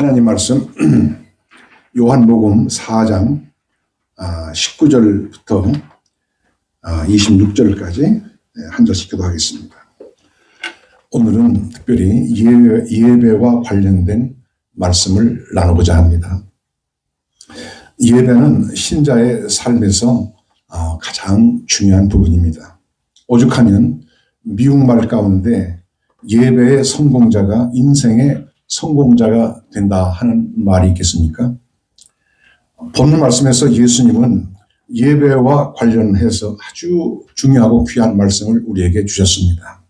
하나님 말씀 요한복음 4장 19절부터 26절까지 한 절씩 기도하겠습니다. 오늘은 특별히 예배와 관련된 말씀을 나누고자 합니다. 예배는 신자의 삶에서 가장 중요한 부분입니다. 오죽하면 미국말 가운데 예배의 성공자가 인생의 성공자가 된다 하는 말이 있겠습니까? 본문 말씀에서 예수님은 예배와 관련해서 아주 중요하고 귀한 말씀을 우리에게 주셨습니다.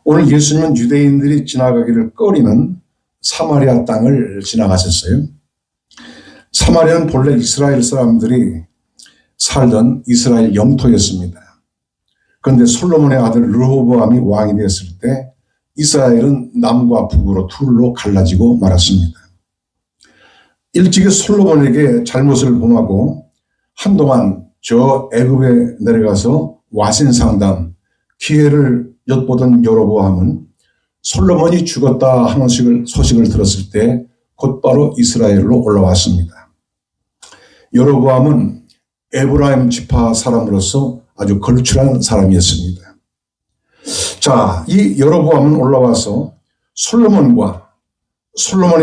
오늘 예수님은 유대인들이 지나가기를 꺼리는 사마리아 땅을 지나가셨어요. 사마리아는 본래 이스라엘 사람들이 살던 이스라엘 영토였습니다. 그런데 솔로몬의 아들 르호보암이 왕이 되었을 때 이스라엘은 남과 북으로 둘로 갈라지고 말았습니다. 일찍이 솔로몬에게 잘못을 범하고 한동안 저 애굽에 내려가서 와신상담 기회를 엿보던 여로보암은 솔로몬이 죽었다 하는 소식을 들었을 때 곧바로 이스라엘로 올라왔습니다. 여로보암은 에브라임 지파 사람으로서 아주 걸출한 사람이었습니다. 자, 이 여로보암은 올라와서 솔로몬의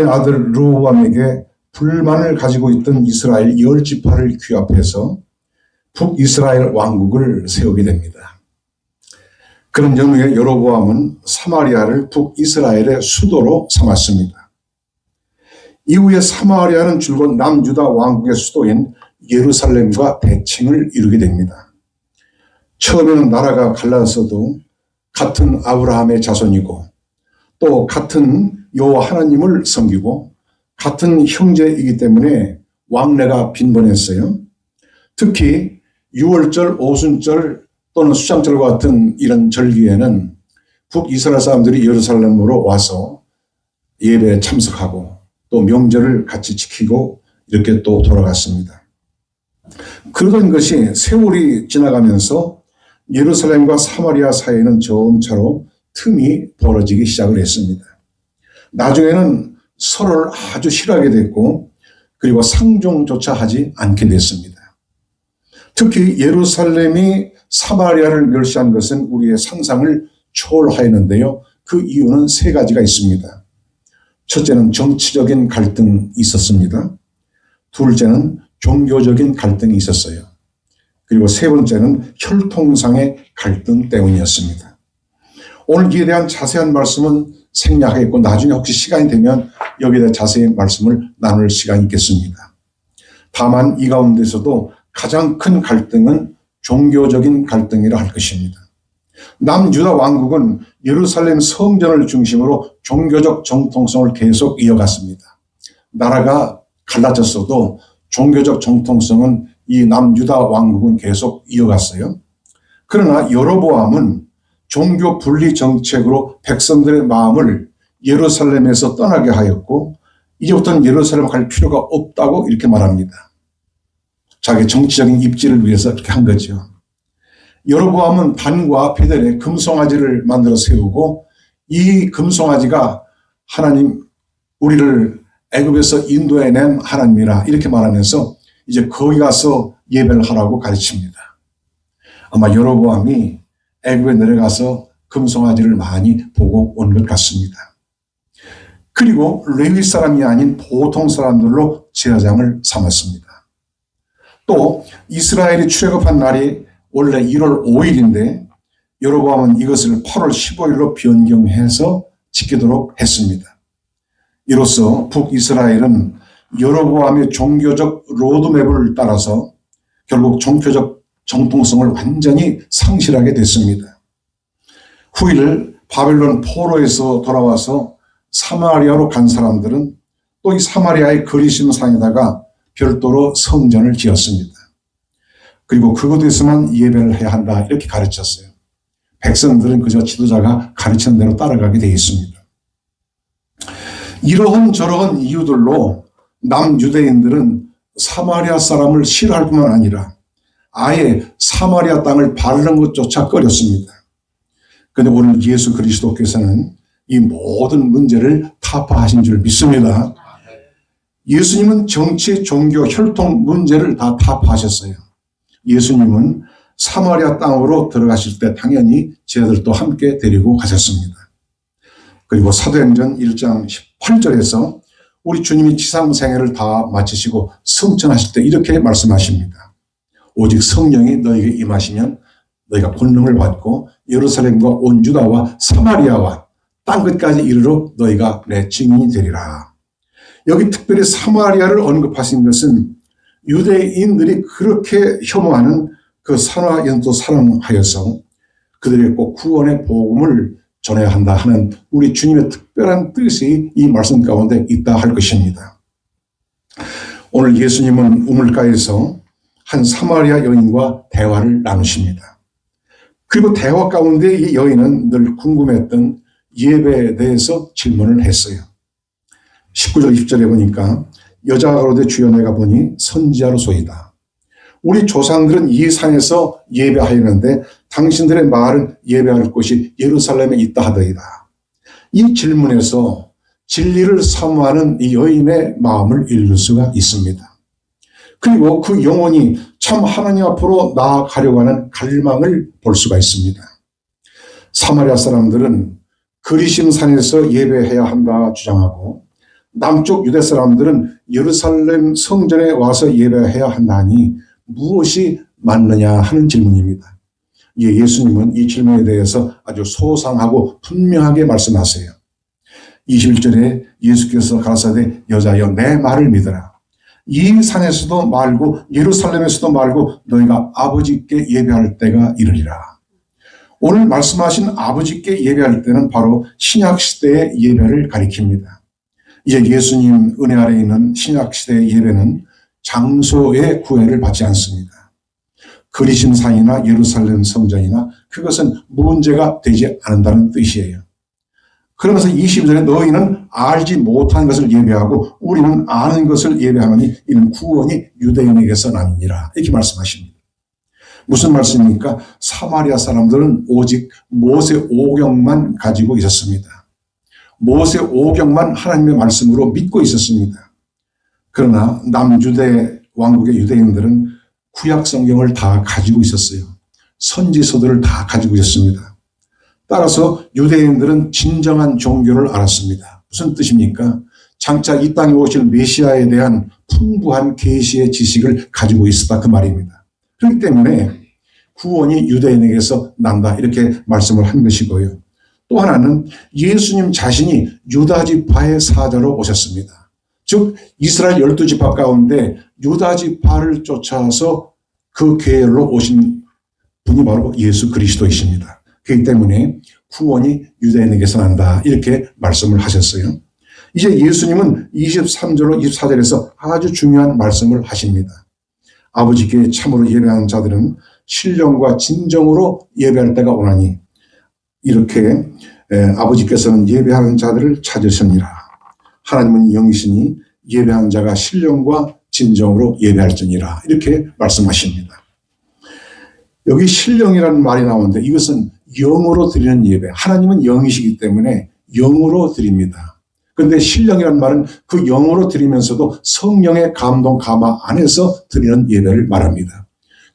아들 르호보암에게 불만을 가지고 있던 이스라엘 10지파를 규합해서 북이스라엘 왕국을 세우게 됩니다. 그런 경우에 여로보암은 사마리아를 북이스라엘의 수도로 삼았습니다. 이후에 사마리아는 줄곧 남유다 왕국의 수도인 예루살렘과 대칭을 이루게 됩니다. 처음에는 나라가 갈라서도 같은 아브라함의 자손이고 또 같은 여호와 하나님을 섬기고 같은 형제이기 때문에 왕래가 빈번했어요. 특히 유월절, 오순절 또는 수장절과 같은 이런 절기에는 북이스라엘 사람들이 예루살렘으로 와서 예배에 참석하고 또 명절을 같이 지키고 이렇게 또 돌아갔습니다. 그러던 것이 세월이 지나가면서 예루살렘과 사마리아 사이에는 점차로 틈이 벌어지기 시작을 했습니다. 나중에는 서로를 아주 싫어하게 됐고 그리고 상종조차 하지 않게 됐습니다. 특히 예루살렘이 사마리아를 멸시한 것은 우리의 상상을 초월하였는데요. 그 이유는 세 가지가 있습니다. 첫째는 정치적인 갈등이 있었습니다. 둘째는 종교적인 갈등이 있었어요. 그리고 세 번째는 혈통상의 갈등 때문이었습니다. 오늘 이에 대한 자세한 말씀은 생략하겠고 나중에 혹시 시간이 되면 여기에 대해 자세히 말씀을 나눌 시간이 있겠습니다. 다만 이 가운데서도 가장 큰 갈등은 종교적인 갈등이라 할 것입니다. 남유다 왕국은 예루살렘 성전을 중심으로 종교적 정통성을 계속 이어갔습니다. 나라가 갈라졌어도 종교적 정통성은 이 남유다 왕국은 계속 이어갔어요. 그러나 여로보암은 종교 분리 정책으로 백성들의 마음을 예루살렘에서 떠나게 하였고 이제부터는 예루살렘 갈 필요가 없다고 이렇게 말합니다. 자기 정치적인 입지를 위해서 이렇게 한 거죠. 여로보암은 단과 베델에 금송아지를 만들어 세우고 이 금송아지가 하나님 우리를 애굽에서 인도해낸 하나님이라 이렇게 말하면서 이제 거기 가서 예배를 하라고 가르칩니다. 아마 여로보암이 애굽에 내려가서 금송아지를 많이 보고 온 것 같습니다. 그리고 레위 사람이 아닌 보통 사람들로 제사장을 삼았습니다. 또 이스라엘이 출애굽한 날이 원래 1월 5일인데 여로보암은 이것을 8월 15일로 변경해서 지키도록 했습니다. 이로써 북이스라엘은 여로보암의 종교적 로드맵을 따라서 결국 종교적 정통성을 완전히 상실하게 됐습니다. 후일 바벨론 포로에서 돌아와서 사마리아로 간 사람들은 또 이 사마리아의 그리심상에다가 별도로 성전을 지었습니다. 그리고 그곳에서만 예배를 해야 한다 이렇게 가르쳤어요. 백성들은 그저 지도자가 가르치는 대로 따라가게 되어 있습니다. 이러한 저러한 이유들로 남유대인들은 사마리아 사람을 싫어할 뿐만 아니라 아예 사마리아 땅을 바르는 것조차 꺼렸습니다. 그런데 오늘 예수 그리스도께서는 이 모든 문제를 타파하신 줄 믿습니다. 예수님은 정치, 종교, 혈통 문제를 다 타파하셨어요. 예수님은 사마리아 땅으로 들어가실 때 당연히 제자들도 함께 데리고 가셨습니다. 그리고 사도행전 1장 18절에서 우리 주님이 지상생애를 다 마치시고 승천하실 때 이렇게 말씀하십니다. 오직 성령이 너에게 임하시면 너희가 권능을 받고 예루살렘과 온 유다와 사마리아와 땅끝까지 이르러 너희가 내 증인이 되리라. 여기 특별히 사마리아를 언급하신 것은 유대인들이 그렇게 혐오하는 그 산화 연도 사랑하여서 그들에게 꼭 구원의 복음을 전해야 한다 하는 우리 주님의 특별한 뜻이 이 말씀 가운데 있다 할 것입니다. 오늘 예수님은 우물가에서 한 사마리아 여인과 대화를 나누십니다. 그리고 대화 가운데 이 여인은 늘 궁금했던 예배에 대해서 질문을 했어요. 19절 20절에 보니까 여자가 가로되 주여 내가 보니 선지자로소이다. 우리 조상들은 이 산에서 예배하였는데 당신들의 말은 예배할 곳이 예루살렘에 있다 하더이다. 이 질문에서 진리를 사모하는 이 여인의 마음을 읽을 수가 있습니다. 그리고 그 영혼이 참 하나님 앞으로 나아가려고 하는 갈망을 볼 수가 있습니다. 사마리아 사람들은 그리심 산에서 예배해야 한다 주장하고 남쪽 유대 사람들은 예루살렘 성전에 와서 예배해야 한다니 무엇이 맞느냐 하는 질문입니다. 예수님은 이 질문에 대해서 아주 소상하고 분명하게 말씀하세요. 21절에 예수께서 가라사대 여자여 내 말을 믿어라. 이 산에서도 말고 예루살렘에서도 말고 너희가 아버지께 예배할 때가 이르리라. 오늘 말씀하신 아버지께 예배할 때는 바로 신약시대의 예배를 가리킵니다. 이제 예수님 은혜 아래 있는 신약시대의 예배는 장소의 구애를 받지 않습니다. 그리심산이나 예루살렘 성전이나 그것은 문제가 되지 않는다는 뜻이에요. 그러면서 22절에 너희는 알지 못하는 것을 예배하고 우리는 아는 것을 예배하노니 이는 구원이 유대인에게서 나니라 이렇게 말씀하십니다. 무슨 말씀입니까? 사마리아 사람들은 오직 모세 오경만 가지고 있었습니다. 모세 오경만 하나님의 말씀으로 믿고 있었습니다. 그러나 남유대 왕국의 유대인들은 구약 성경을 다 가지고 있었어요. 선지서들을 다 가지고 있었습니다. 따라서 유대인들은 진정한 종교를 알았습니다. 무슨 뜻입니까? 장차 이 땅에 오실 메시아에 대한 풍부한 계시의 지식을 가지고 있었다 그 말입니다. 그렇기 때문에 구원이 유대인에게서 난다 이렇게 말씀을 한 것이고요. 또 하나는 예수님 자신이 유다지파의 사자로 오셨습니다. 즉 이스라엘 12지파 가운데 유다지파를 쫓아서 그 계열로 오신 분이 바로 예수 그리스도이십니다. 그렇기 때문에 구원이 유대인에게서 난다 이렇게 말씀을 하셨어요. 이제 예수님은 23절로 24절에서 아주 중요한 말씀을 하십니다. 아버지께 참으로 예배하는 자들은 신령과 진정으로 예배할 때가 오나니 이렇게 아버지께서는 예배하는 자들을 찾으시니라. 하나님은 영이시니 예배하는 자가 신령과 진정으로 예배할지니라 이렇게 말씀하십니다. 여기 신령이라는 말이 나오는데 이것은 영으로 드리는 예배. 하나님은 영이시기 때문에 영으로 드립니다. 그런데 신령이라는 말은 그 영으로 드리면서도 성령의 감동 감화 안에서 드리는 예배를 말합니다.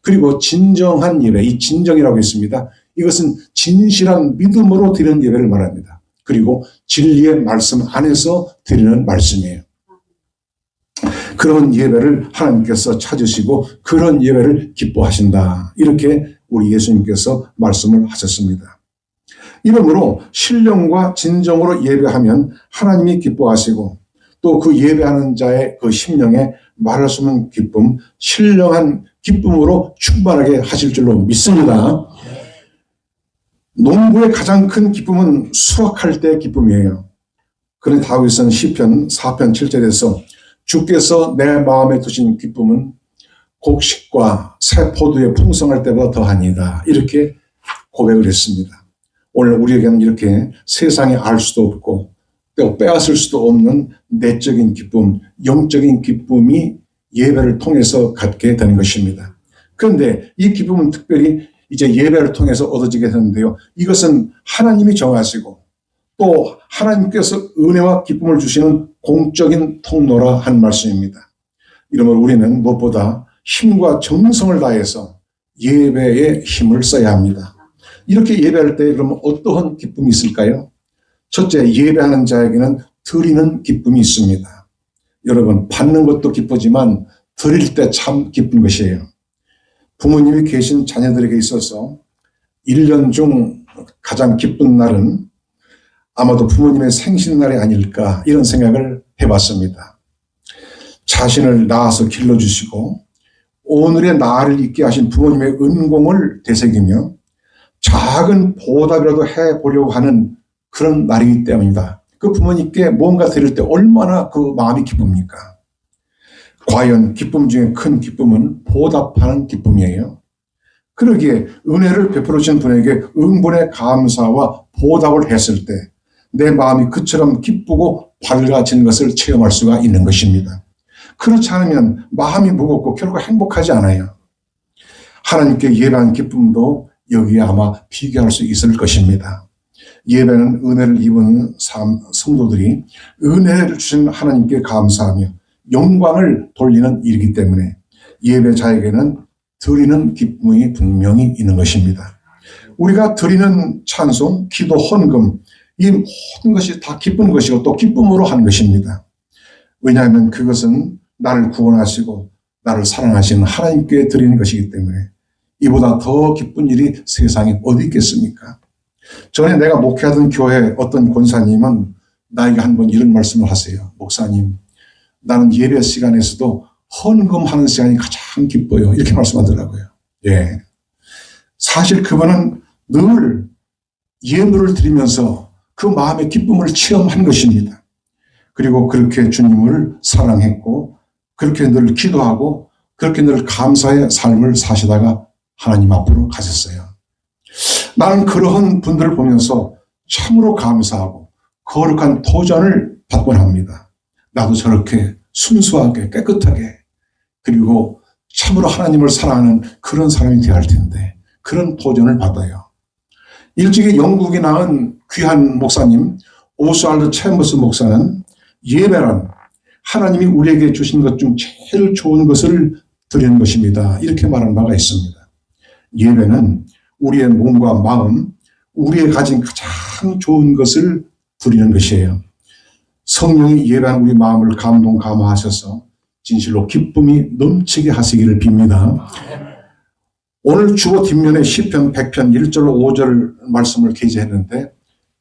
그리고 진정한 예배, 이 진정이라고 있습니다. 이것은 진실한 믿음으로 드리는 예배를 말합니다. 그리고 진리의 말씀 안에서 드리는 말씀이에요. 그런 예배를 하나님께서 찾으시고 그런 예배를 기뻐하신다. 이렇게 우리 예수님께서 말씀을 하셨습니다. 이러므로 신령과 진정으로 예배하면 하나님이 기뻐하시고 또 그 예배하는 자의 그 심령에 말할 수 없는 기쁨, 신령한 기쁨으로 충만하게 하실 줄로 믿습니다. 농부의 가장 큰 기쁨은 수확할 때의 기쁨이에요. 그런데 다윗은 시편 4편 7절에서 주께서 내 마음에 두신 기쁨은 곡식과 새 포도에 풍성할 때보다 더하니다. 이렇게 고백을 했습니다. 오늘 우리에게는 이렇게 세상에 알 수도 없고 또 빼앗을 수도 없는 내적인 기쁨, 영적인 기쁨이 예배를 통해서 갖게 되는 것입니다. 그런데 이 기쁨은 특별히 이제 예배를 통해서 얻어지게 되는데요. 이것은 하나님이 정하시고 또 하나님께서 은혜와 기쁨을 주시는 공적인 통로라 한 말씀입니다. 이러므로 우리는 무엇보다 힘과 정성을 다해서 예배에 힘을 써야 합니다. 이렇게 예배할 때 그러면 어떠한 기쁨이 있을까요? 첫째, 예배하는 자에게는 드리는 기쁨이 있습니다. 여러분, 받는 것도 기쁘지만 드릴 때 참 기쁜 것이에요. 부모님이 계신 자녀들에게 있어서 1년 중 가장 기쁜 날은 아마도 부모님의 생신날이 아닐까 이런 생각을 해봤습니다. 자신을 낳아서 길러주시고 오늘의 나를 있게 하신 부모님의 은공을 되새기며 작은 보답이라도 해보려고 하는 그런 날이기 때문입니다. 그 부모님께 뭔가 드릴 때 얼마나 그 마음이 기쁩니까? 과연 기쁨 중에 큰 기쁨은 보답하는 기쁨이에요. 그러기에 은혜를 베풀어 주신 분에게 응분의 감사와 보답을 했을 때 내 마음이 그처럼 기쁘고 밝아진 것을 체험할 수가 있는 것입니다. 그렇지 않으면 마음이 무겁고 결국 행복하지 않아요. 하나님께 예배한 기쁨도 여기에 아마 비교할 수 있을 것입니다. 예배는 은혜를 입은 성도들이 은혜를 주신 하나님께 감사하며 영광을 돌리는 일이기 때문에 예배자에게는 드리는 기쁨이 분명히 있는 것입니다. 우리가 드리는 찬송, 기도, 헌금 이 모든 것이 다 기쁜 것이고 또 기쁨으로 하는 것입니다. 왜냐하면 그것은 나를 구원하시고 나를 사랑하시는 하나님께 드리는 것이기 때문에 이보다 더 기쁜 일이 세상에 어디 있겠습니까? 전에 내가 목회하던 교회 어떤 권사님은 나에게 한번 이런 말씀을 하세요. 목사님, 나는 예배 시간에서도 헌금하는 시간이 가장 기뻐요. 이렇게 말씀하더라고요. 예. 사실 그분은 늘 예물을 드리면서 그 마음의 기쁨을 체험한 것입니다. 그리고 그렇게 주님을 사랑했고 그렇게 늘 기도하고 그렇게 늘 감사의 삶을 사시다가 하나님 앞으로 가셨어요. 나는 그러한 분들을 보면서 참으로 감사하고 거룩한 도전을 받곤 합니다. 나도 저렇게 순수하게 깨끗하게 그리고 참으로 하나님을 사랑하는 그런 사람이 되어야 할 텐데 그런 도전을 받아요. 일찍이 영국에 나온 귀한 목사님 오스왈드 챔버스 목사는 예배란 하나님이 우리에게 주신 것 중 제일 좋은 것을 드리는 것입니다. 이렇게 말한 바가 있습니다. 예배는 우리의 몸과 마음, 우리의 가진 가장 좋은 것을 드리는 것이에요. 성령이 예배한 우리 마음을 감동 감화하셔서 진실로 기쁨이 넘치게 하시기를 빕니다. 오늘 주보 뒷면에 시편 100편 1절 5절 말씀을 게재했는데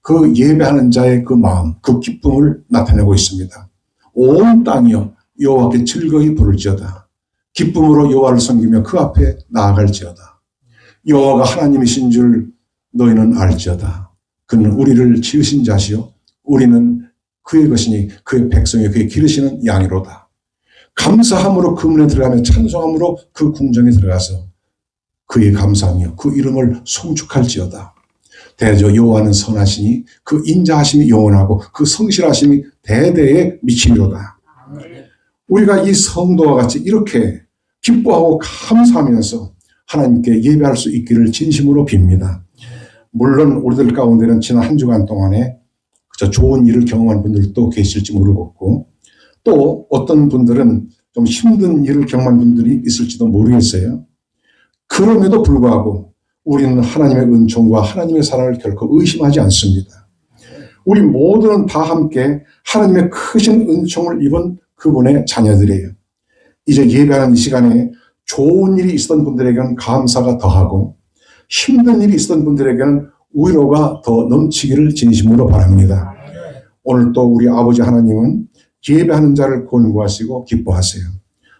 그 예배하는 자의 그 마음, 그 기쁨을 나타내고 있습니다. 온 땅이여 여호와께 즐거이 부를지어다. 기쁨으로 여호와를 섬기며 그 앞에 나아갈지어다. 여호와가 하나님이신 줄 너희는 알지어다. 그는 우리를 지으신 자시요 우리는 그의 것이니 그의 백성이 그의 기르시는 양이로다. 감사함으로 그 문에 들어가며 찬송함으로 그 궁정에 들어가서 그의 감사하며 그 이름을 송축할지어다. 대저 여호와는 선하시니 그 인자하심이 영원하고 그 성실하심이 대대에 미치리로다. 우리가 이 성도와 같이 이렇게 기뻐하고 감사하면서 하나님께 예배할 수 있기를 진심으로 빕니다. 물론 우리들 가운데는 지난 한 주간 동안에 좋은 일을 경험한 분들도 계실지 모르겠고 또 어떤 분들은 좀 힘든 일을 경험한 분들이 있을지도 모르겠어요. 그럼에도 불구하고 우리는 하나님의 은총과 하나님의 사랑을 결코 의심하지 않습니다. 우리 모두는 다 함께 하나님의 크신 은총을 입은 그분의 자녀들이에요. 이제 예배하는 이 시간에 좋은 일이 있었던 분들에게는 감사가 더하고 힘든 일이 있었던 분들에게는 위로가 더 넘치기를 진심으로 바랍니다. 오늘 또 우리 아버지 하나님은 예배하는 자를 권고하시고 기뻐하세요.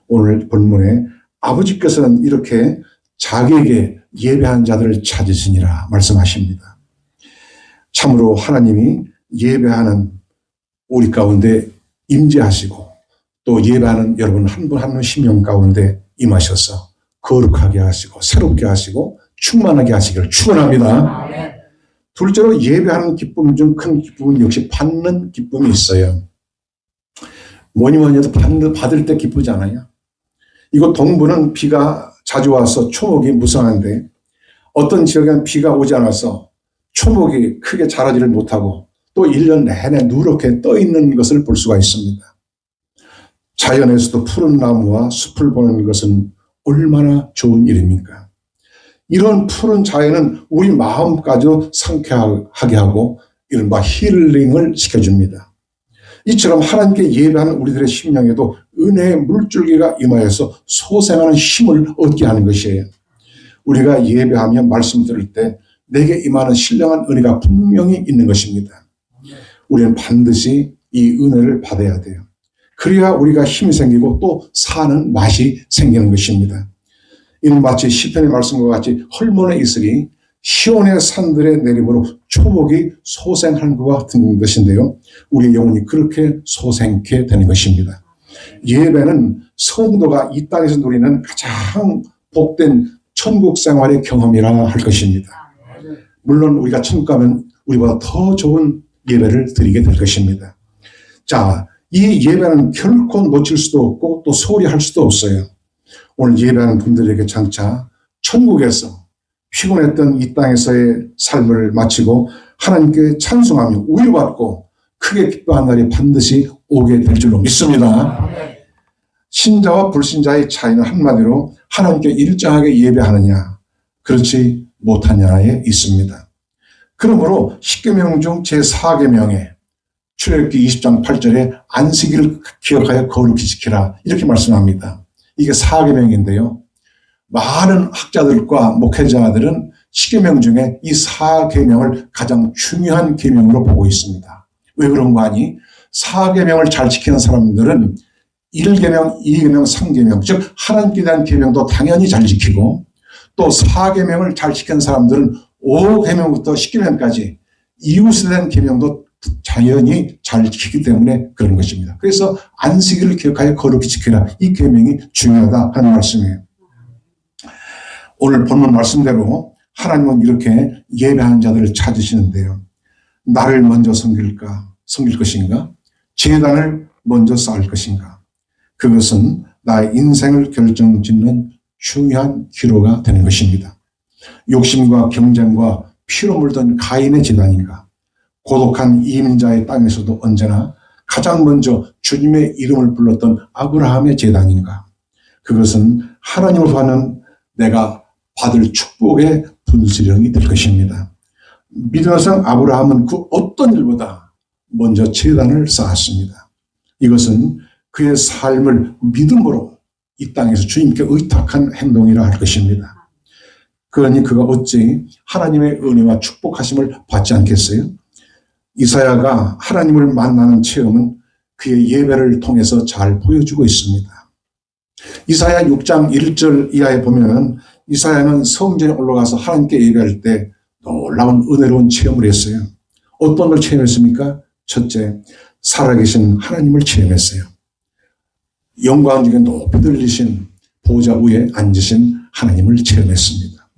오늘 본문에 아버지께서는 이렇게 자기에게 예배하는 자들을 찾으시니라 말씀하십니다. 참으로 하나님이 예배하는 우리 가운데 임재하시고 또 예배하는 여러분 한 분 한 분 심령 가운데 임하셔서 거룩하게 하시고 새롭게 하시고 충만하게 하시기를 축원합니다. 둘째로 예배하는 기쁨 중 큰 기쁨은 역시 받는 기쁨이 있어요. 뭐니 해도 받을 때 기쁘지 않아요? 이곳 동부는 비가 자주 와서 초목이 무성한데 어떤 지역에는 비가 오지 않아서 초목이 크게 자라지를 못하고 또 1년 내내 누렇게 떠 있는 것을 볼 수가 있습니다. 자연에서도 푸른 나무와 숲을 보는 것은 얼마나 좋은 일입니까? 이런 푸른 자연은 우리 마음까지도 상쾌하게 하고 이른바 힐링을 시켜줍니다. 이처럼 하나님께 예배하는 우리들의 심령에도 은혜의 물줄기가 임하여서 소생하는 힘을 얻게 하는 것이에요. 우리가 예배하며 말씀 들을 때 내게 임하는 신령한 은혜가 분명히 있는 것입니다. 우리는 반드시 이 은혜를 받아야 돼요. 그래야 우리가 힘이 생기고 또 사는 맛이 생기는 것입니다. 이는 마치 시편의 말씀과 같이 헐몬의 이슬이 시온의 산들에 내림으로 초목이 소생하는 것과 같은 것인데요. 우리의 영혼이 그렇게 소생케 되는 것입니다. 예배는 성도가 이 땅에서 누리는 가장 복된 천국 생활의 경험이라 할 것입니다. 물론 우리가 천국 가면 우리보다 더 좋은 예배를 드리게 될 것입니다. 자, 이 예배는 결코 놓칠 수도 없고 또 소홀히 할 수도 없어요. 오늘 예배하는 분들에게 장차 천국에서 피곤했던 이 땅에서의 삶을 마치고 하나님께 찬송하며 우유받고 크게 기뻐한 날이 반드시 오게 될 줄로 믿습니다. 신자와 불신자의 차이는 한마디로 하나님께 일정하게 예배하느냐 그렇지 못하냐에 있습니다. 그러므로 10계명 중 제4계명에 출애굽기 20장 8절에 안식일을 기억하여 거룩히 지키라 이렇게 말씀합니다. 이게 4계명인데요. 많은 학자들과 목회자들은 10계명 중에 이 4계명을 가장 중요한 계명으로 보고 있습니다. 왜 그런 거 아니? 4계명을 잘 지키는 사람들은 1계명, 2계명, 3계명 즉 하나님께 대한 계명도 당연히 잘 지키고 또 4계명을 잘 지키는 사람들은 5계명부터 10계명까지 이웃에 대한 계명도 당연히 잘 지키기 때문에 그런 것입니다. 그래서 안식일을 기억하여 거룩히 지키라 이 계명이 중요하다 하는 말씀이에요. 오늘 본문 말씀대로 하나님은 이렇게 예배하는 자들을 찾으시는데요. 나를 먼저 섬길 것인가? 제단을 먼저 쌓을 것인가? 그것은 나의 인생을 결정짓는 중요한 기로가 되는 것입니다. 욕심과 경쟁과 피로 물든 가인의 제단인가? 고독한 이민자의 땅에서도 언제나 가장 먼저 주님의 이름을 불렀던 아브라함의 제단인가? 그것은 하나님을 하는 내가 받을 축복의 분수령이 될 것입니다. 믿음의 성 아브라함은 그 어떤 일보다 먼저 제단을 쌓았습니다. 이것은 그의 삶을 믿음으로 이 땅에서 주님께 의탁한 행동이라 할 것입니다. 그러니 그가 어찌 하나님의 은혜와 축복하심을 받지 않겠어요? 이사야가 하나님을 만나는 체험은 그의 예배를 통해서 잘 보여주고 있습니다. 이사야 6장 1절 이하에 보면 이사야는 성전에 올라가서 하나님께 예배할 때 놀라운 은혜로운 체험을 했어요. 어떤 걸 체험했습니까? 첫째, 살아계신 하나님을 체험했어요. 영광 중에 높이 들리신 보좌 위에 앉으신 하나님을 체험했습니다.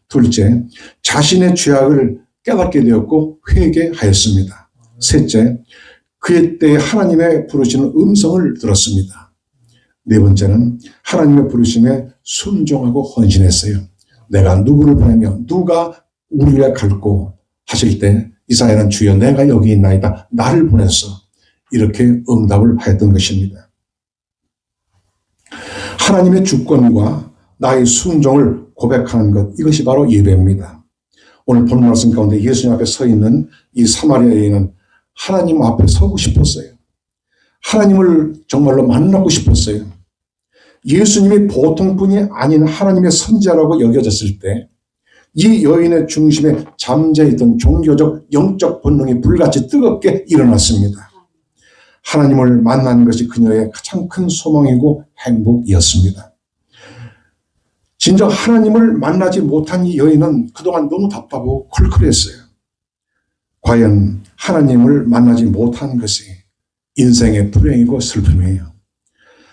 둘째, 자신의 죄악을 깨닫게 되었고 회개하였습니다. 셋째, 그의 때에 하나님의 부르시는 음성을 들었습니다. 네 번째는 하나님의 부르심에 순종하고 헌신했어요. 내가 누구를 보내며 누가 우리를 갈고 하실 때 이사야는 주여 내가 여기 있나이다. 나를 보냈어. 이렇게 응답을 하였던 것입니다. 하나님의 주권과 나의 순종을 고백하는 것 이것이 바로 예배입니다. 오늘 본 말씀 가운데 예수님 앞에 서 있는 이 사마리아 여인은 하나님 앞에 서고 싶었어요. 하나님을 정말로 만나고 싶었어요. 예수님이 보통 분이 아닌 하나님의 선지자라고 여겨졌을 때 이 여인의 중심에 잠재있던 종교적 영적 본능이 불같이 뜨겁게 일어났습니다. 하나님을 만나는 것이 그녀의 가장 큰 소망이고 행복이었습니다. 진정 하나님을 만나지 못한 이 여인은 그동안 너무 답답하고 컬컬했어요. 과연 하나님을 만나지 못한 것이 인생의 불행이고 슬픔이에요.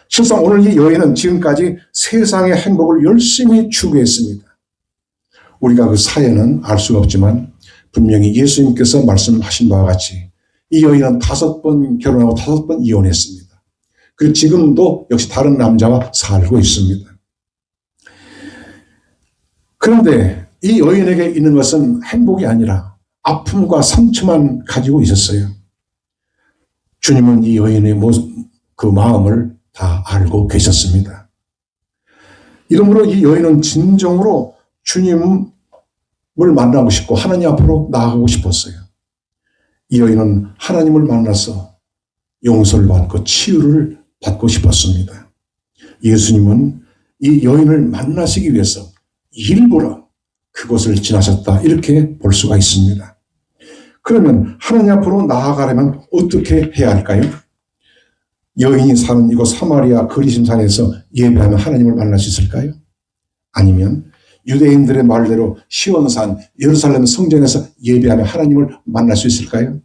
실상 오늘 이 여인은 지금까지 세상의 행복을 열심히 추구했습니다. 우리가 그 사연은 알 수가 없지만 분명히 예수님께서 말씀하신 바와 같이 이 여인은 5번 결혼하고 5번 이혼했습니다. 그리고 지금도 역시 다른 남자와 살고 있습니다. 그런데 이 여인에게 있는 것은 행복이 아니라 아픔과 상처만 가지고 있었어요. 주님은 이 여인의 그 마음을 다 알고 계셨습니다. 이러므로 이 여인은 진정으로 주님을 만나고 싶고 하나님 앞으로 나아가고 싶었어요. 이 여인은 하나님을 만나서 용서를 받고 치유를 받고 싶었습니다. 예수님은 이 여인을 만나시기 위해서 일부러 그곳을 지나셨다, 이렇게 볼 수가 있습니다. 그러면 하나님 앞으로 나아가려면 어떻게 해야 할까요? 여인이 사는 이곳 사마리아 거리심산에서 예배하면 하나님을 만날 수 있을까요? 아니면 유대인들의 말대로 시온산 예루살렘 성전에서 예배하며 하나님을 만날 수 있을까요?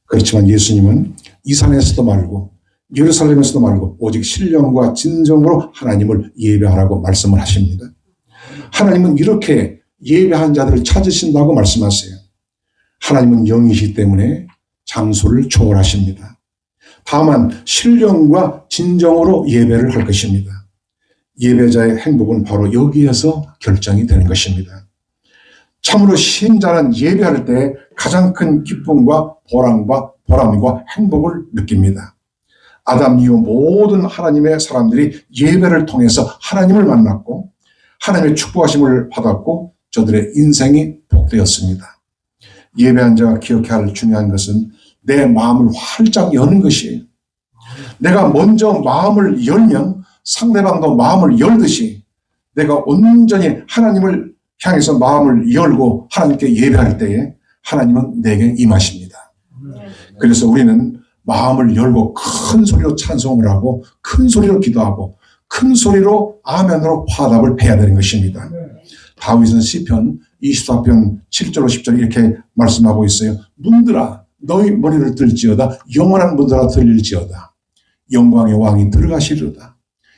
그렇지만 예수님은 이 산에서도 말고 예루살렘에서도 말고 오직 신령과 진정으로 하나님을 예배하라고 말씀을 하십니다. 하나님은 이렇게 예배한 자들을 찾으신다고 말씀하세요. 하나님은 영이시기 때문에 장소를 초월하십니다. 다만 신령과 진정으로 예배를 할 것입니다. 예배자의 행복은 바로 여기에서 결정이 되는 것입니다. 참으로 신자는 예배할 때 가장 큰 기쁨과 보람과 행복을 느낍니다. 아담 이후 모든 하나님의 사람들이 예배를 통해서 하나님을 만났고 하나님의 축복하심을 받았고 저들의 인생이 복되었습니다. 예배한 자가 기억해야 할 중요한 것은 내 마음을 활짝 여는 것이에요. 내가 먼저 마음을 열면 상대방도 마음을 열듯이 내가 온전히 하나님을 향해서 마음을 열고 하나님께 예배할 때에 하나님은 내게 임하십니다. 그래서 우리는 마음을 열고 큰 소리로 찬송을 하고 큰 소리로 기도하고 큰 소리로 아멘으로 화답을 해야 되는 것입니다. 다윗은 시편 24편 7절 10절 이렇게 말씀하고 있어요. 문들아 너희 머리를 들지어다 영원한 문들아 들릴지어다 영광의 왕이 들어가시리로다.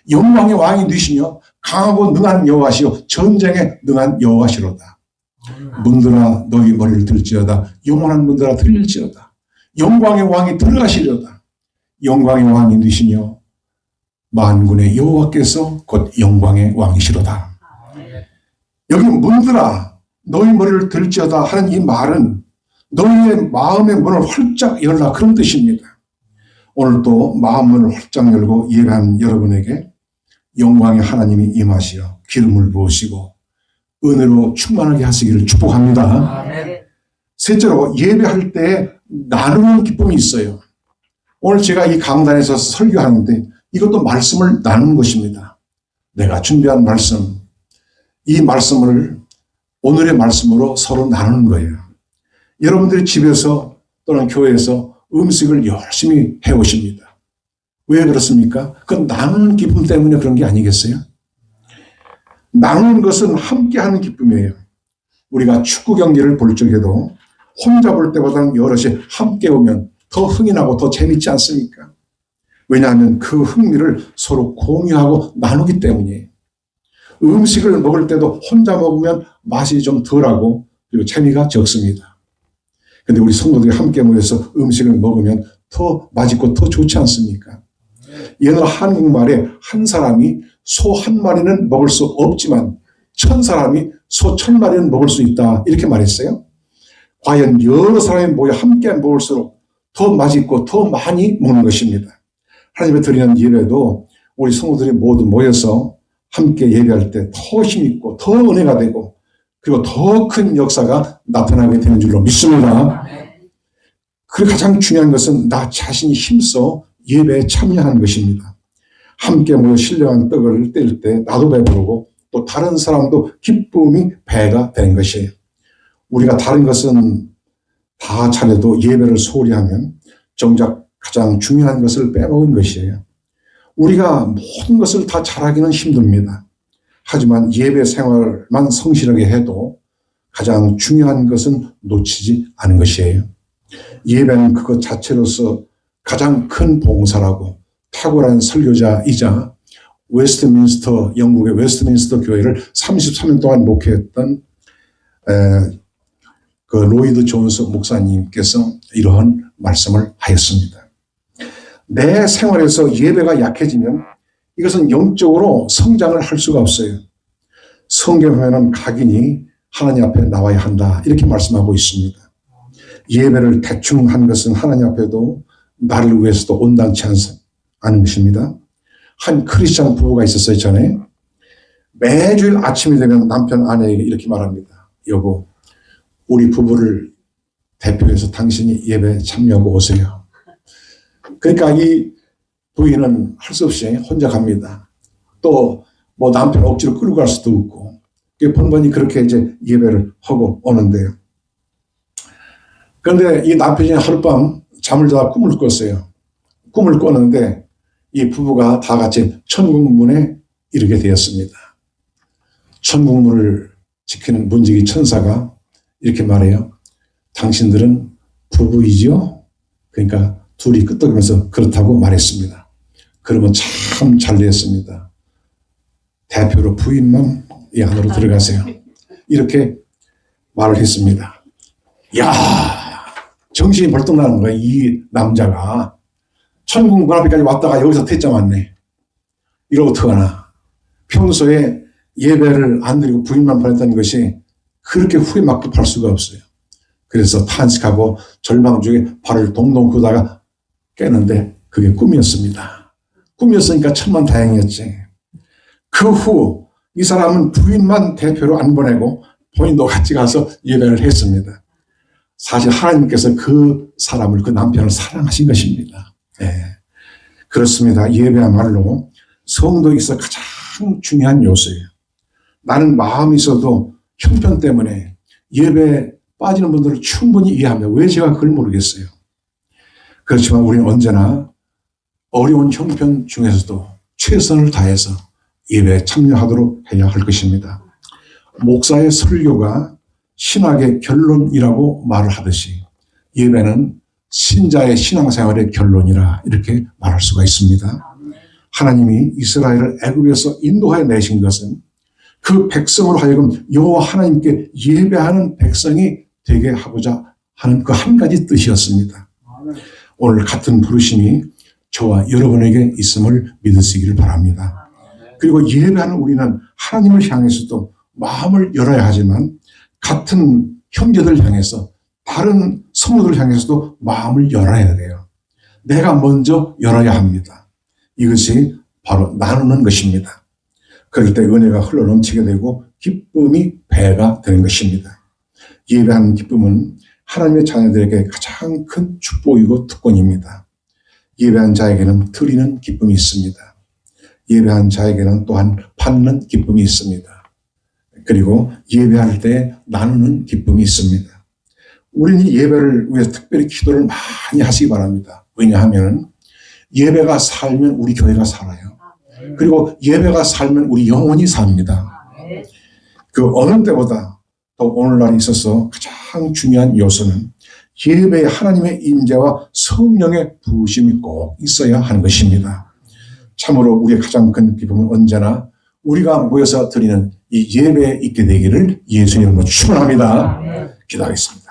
영광의 왕이 되시며 강하고 능한 여호와시요 전쟁에 능한 여호와시로다. 문들아 너희 머리를 들지어다 영원한 문들아 들릴지어다 영광의 왕이 들어가시리로다. 영광의 왕이 되시며 만군의 여호와께서 곧 영광의 왕이시로다. 여기 문들아 너희 머리를 들지어다 하는 이 말은 너희의 마음의 문을 활짝 열라, 그런 뜻입니다. 오늘도 마음을 활짝 열고 예배한 여러분에게 영광의 하나님이 임하시어 기름을 부으시고 은혜로 충만하게 하시기를 축복합니다. 아멘. 셋째로 예배할 때 나누는 기쁨이 있어요. 오늘 제가 이 강단에서 설교하는데 이것도 말씀을 나누는 것입니다. 내가 준비한 말씀, 이 말씀을 오늘의 말씀으로 서로 나누는 거예요. 여러분들이 집에서 또는 교회에서 음식을 열심히 해오십니다. 왜 그렇습니까? 그건 나누는 기쁨 때문에 그런 게 아니겠어요? 나누는 것은 함께하는 기쁨이에요. 우리가 축구 경기를 볼 적에도 혼자 볼 때보다는 여럿이 함께 오면 더 흥이 나고 더 재밌지 않습니까? 왜냐하면 그 흥미를 서로 공유하고 나누기 때문이에요. 음식을 먹을 때도 혼자 먹으면 맛이 좀 덜하고 그리고 재미가 적습니다. 근데 우리 성도들이 함께 모여서 음식을 먹으면 더 맛있고 더 좋지 않습니까? 옛날 한국말에 한 사람이 소 한 마리는 먹을 수 없지만 1000사람이 소 1000마리는 먹을 수 있다, 이렇게 말했어요. 과연 여러 사람이 모여 함께 먹을수록 더 맛있고 더 많이 먹는 것입니다. 하나님의 드리는 예배도 우리 성도들이 모두 모여서 함께 예배할 때 더 힘있고 더 은혜가 되고 그리고 더 큰 역사가 나타나게 되는 줄로 믿습니다. 그리고 가장 중요한 것은 나 자신이 힘써 예배에 참여하는 것입니다. 함께 모여 신령한 떡을 뗄 때 나도 배부르고 또 다른 사람도 기쁨이 배가 되는 것이에요. 우리가 다른 것은 다 잘해도 예배를 소홀히 하면 정작 가장 중요한 것을 빼먹은 것이에요. 우리가 모든 것을 다 잘하기는 힘듭니다. 하지만 예배 생활만 성실하게 해도 가장 중요한 것은 놓치지 않은 것이에요. 예배는 그것 자체로서 가장 큰 봉사라고 탁월한 설교자이자 영국의 웨스트민스터 교회를 33년 동안 목회했던 그 로이드 존스 목사님께서 이러한 말씀을 하였습니다. 내 생활에서 예배가 약해지면 이것은 영적으로 성장을 할 수가 없어요. 성경에는 각인이 하나님 앞에 나와야 한다. 이렇게 말씀하고 있습니다. 예배를 대충 한 것은 하나님 앞에도 나를 위해서도 온당치 않은 것입니다. 한 크리스찬 부부가 있었어요, 전에. 매주일 아침이 되면 남편 아내에게 이렇게 말합니다. 여보, 우리 부부를 대표해서 당신이 예배에 참여하고 오세요. 그러니까 이 부인은 할 수 없이 혼자 갑니다. 또 뭐 남편 억지로 끌고 갈 수도 없고, 번번이 그렇게 이제 예배를 하고 오는데요. 그런데 이 남편이 하룻밤 잠을 자다 꿈을 꿨어요. 꿈을 꿨는데 이 부부가 다 같이 천국문에 이르게 되었습니다. 천국문을 지키는 문지기 천사가 이렇게 말해요. 당신들은 부부이지요? 그러니까 둘이 끄떡이면서 그렇다고 말했습니다. 그러면 참 잘 되었습니다. 대표로 부인만 이 안으로 들어가세요. 이렇게 말을 했습니다. 야, 정신이 벌떡 나는 거야. 이 남자가 천국문 앞에까지 왔다가 여기서 퇴짜 맞네. 이러고 어떡하나. 평소에 예배를 안 드리고 부인만 보냈다는 것이 그렇게 후회 막급할 수가 없어요. 그래서 탄식하고 절망 중에 발을 동동 긋다가 깨는데 그게 꿈이었습니다. 꿈이었으니까 천만다행이었지. 그 후 이 사람은 부인만 대표로 안 보내고 본인도 같이 가서 예배를 했습니다. 사실 하나님께서 그 사람을, 그 남편을 사랑하신 것입니다. 네. 그렇습니다. 예배야말로 성도에 있어 가장 중요한 요소예요. 나는 마음이 있어도 형편 때문에 예배에 빠지는 분들을 충분히 이해합니다. 왜 제가 그걸 모르겠어요. 그렇지만 우리는 언제나 어려운 형편 중에서도 최선을 다해서 예배에 참여하도록 해야 할 것입니다. 목사의 설교가 신학의 결론이라고 말을 하듯이 예배는 신자의 신앙생활의 결론이라 이렇게 말할 수가 있습니다. 하나님이 이스라엘을 애굽에서 인도하여 내신 것은 그 백성으로 하여금 여호와 하나님께 예배하는 백성이 되게 하고자 하는 그 한 가지 뜻이었습니다. 오늘 같은 부르심이 저와 여러분에게 있음을 믿으시기를 바랍니다. 그리고 예배하는 우리는 하나님을 향해서도 마음을 열어야 하지만 같은 형제들 향해서 다른 성도들 향해서도 마음을 열어야 돼요. 내가 먼저 열어야 합니다. 이것이 바로 나누는 것입니다. 그럴 때 은혜가 흘러넘치게 되고 기쁨이 배가 되는 것입니다. 예배하는 기쁨은 하나님의 자녀들에게 가장 큰 축복이고 특권입니다. 예배한 자에게는 드리는 기쁨이 있습니다. 예배한 자에게는 또한 받는 기쁨이 있습니다. 그리고 예배할 때 나누는 기쁨이 있습니다. 우리는 예배를 위해서 특별히 기도를 많이 하시기 바랍니다. 왜냐하면 예배가 살면 우리 교회가 살아요. 그리고 예배가 살면 우리 영혼이 삽니다. 그 어느 때보다 또 오늘날에 있어서 가장 중요한 요소는 예배에 하나님의 임재와 성령의 부으심이 꼭 있어야 하는 것입니다. 참으로 우리의 가장 큰 기쁨은 언제나 우리가 모여서 드리는 이 예배에 있게 되기를 예수님으로 축원합니다. 기도하겠습니다.